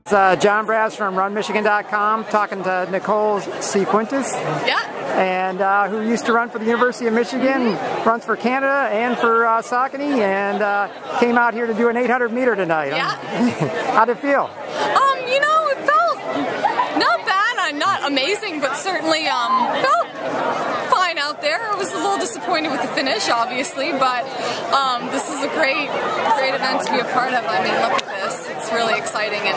John Brass from RunMichigan.com talking to Nicole Sifuentes. Yeah. And who used to run for the University of Michigan, runs for Canada and for Saucony, and came out here to do an 800 meter tonight. Yeah. How'd it feel? You know, it felt not bad, not amazing, but certainly felt fine out there. I was a little disappointed with the finish, obviously, but this is a great event to be a part of. I mean, look at this. It's really exciting, and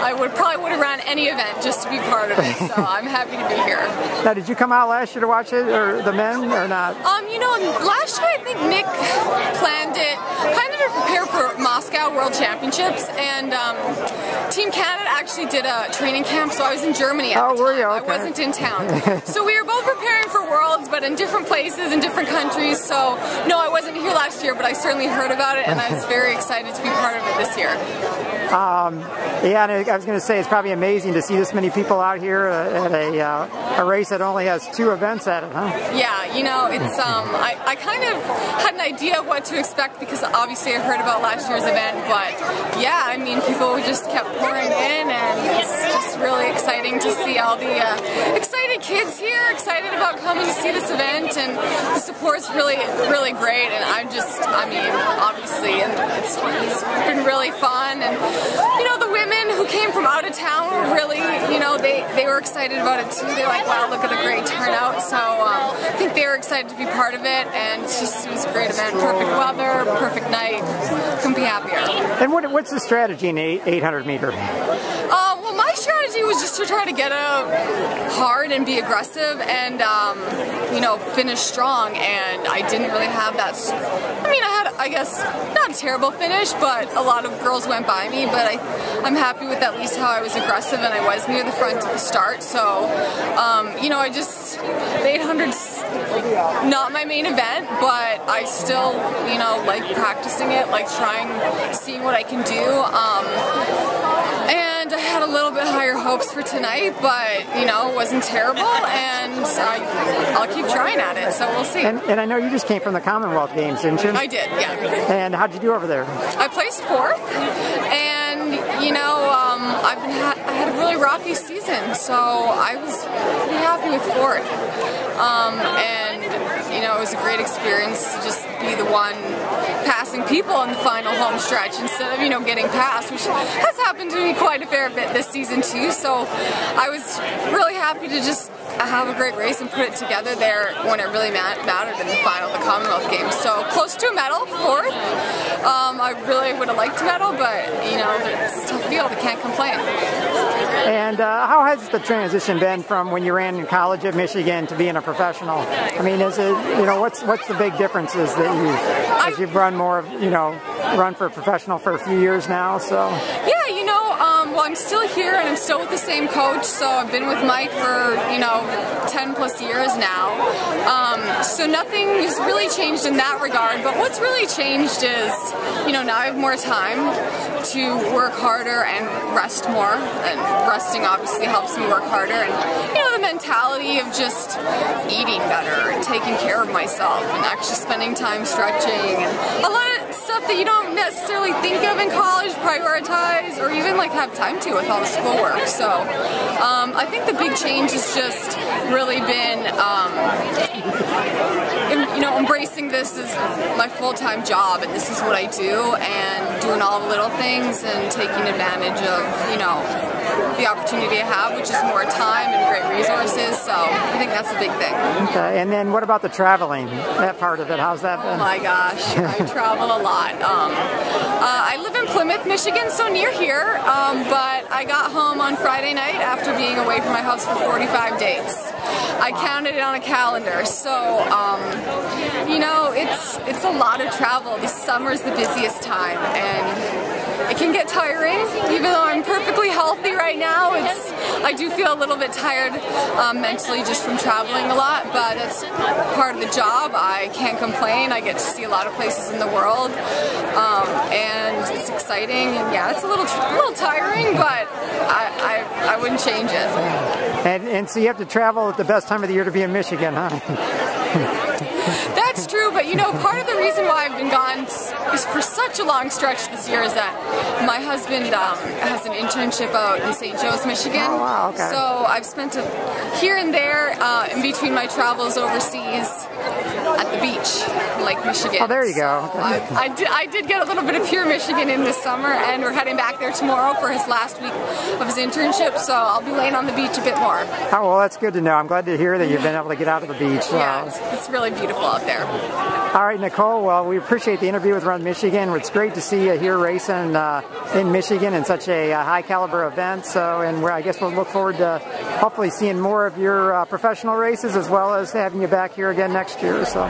I probably would have ran any event just to be part of it, so I'm happy to be here. Now, did you come out last year to watch it, or the men, or not? You know, last year I think Nick planned it kind of to prepare for Moscow World Championships, and Team Canada actually did a training camp, so I was in Germany at the time. Were you? Okay. I wasn't in town. So we were both preparing for Worlds, but in different places, in different countries, so no, I wasn't here last year, but I certainly heard about it, and I was very excited to be part of it this year. Yeah, and I was going to say, it's probably amazing to see this many people out here at a race that only has 2 events at it, huh? Yeah, you know, it's I kind of had an idea of what to expect because obviously I heard about last year's event, but yeah, I mean, people just kept pouring in, and it's just really exciting to see all the excited kids here, excited about coming to see this event, and the support's really great, and I mean, obviously, and it's been really fun, and you know, the women who came from out of town were really, you know, they were excited about it too. They're like, wow, look at the great turnout. So I think they were excited to be part of it, and it was a great event. Perfect weather, perfect night. Couldn't be happier. And what's the strategy in 800 meter? Well, my strategy was just to try to get up hard and be aggressive, and you know, finish strong. And I didn't really have that. I mean, I had, I guess, not a terrible finish, but a lot of girls went by me. But I'm happy with at least how I was aggressive, and I was near the front at the start. So, you know, the 800's not my main event, but I still, you know, like practicing it, like seeing what I can do. And I had a little bit higher hopes for tonight, but, you know, it wasn't terrible, and I'll keep trying at it, so we'll see. And I know you just came from the Commonwealth Games, didn't you? I did, yeah. And how'd you do over there? I placed 4th, and, you know, I had a really rocky season, so I was pretty happy with 4th. And, you know, it was a great experience to just be the one passing people in the final home stretch instead of, you know, getting past, which has happened to me quite a fair bit this season too. So I was really happy to just have a great race and put it together there when it really mattered in the final of the Commonwealth Games. So close to a medal, 4th. I really would have liked a medal, but, you know, it's a tough field. I can't complain. And how has the transition been from when you ran in college at Michigan to being a professional? I mean, is it, you know, what's the big differences that as you've run more, you know, run for a professional for a few years now, so? Yeah, you know, well, I'm still here, and I'm still with the same coach, so I've been with Mike for, you know, 10 plus years now. So nothing has really changed in that regard, but what's really changed is, you know, now I have more time to work harder and rest more, and resting obviously helps me work harder, and, you know, the mentality of just eating better and taking care of myself and actually spending time stretching, and a lot of stuff that you don't necessarily think of in college, prioritize, or even like have time to with all the schoolwork. So I think the big change has just really been you know, embracing this as my full-time job, and this is what I do, and doing all the little things and taking advantage of, you know, the opportunity I have, which is more time and great resources. So I think that's a big thing. Okay, and then what about the traveling, that part of it? How's that been? Oh my gosh, I travel a lot. I live in Plymouth, Michigan, so near here, but I got home on Friday night after being away from my house for 45 days. I counted it on a calendar, so you know, it's a lot of travel. The summer's the busiest time, and it can get tiring. Even though I'm perfectly healthy right now, I do feel a little bit tired mentally just from traveling a lot, but it's part of the job. I can't complain. I get to see a lot of places in the world, and it's exciting. And yeah, it's a little tiring, but I wouldn't change it. And so you have to travel at the best time of the year to be in Michigan, huh? That's That's true, but you know, part of the reason why I've been gone for such a long stretch this year is that my husband has an internship out in St. Joe's, Michigan. Oh, wow, okay. So I've spent here and there in between my travels overseas at the beach in Lake Michigan. Oh, there you go. So I did get a little bit of pure Michigan in this summer, and we're heading back there tomorrow for his last week of his internship, so I'll be laying on the beach a bit more. Oh, well, that's good to know. I'm glad to hear that you've been able to get out of the beach. Yeah, it's really beautiful out there. All right, Nicole, well, we appreciate the interview with Run Michigan. It's great to see you here racing in Michigan in such a high caliber event. So, and I guess we'll look forward to hopefully seeing more of your professional races, as well as having you back here again next year. So.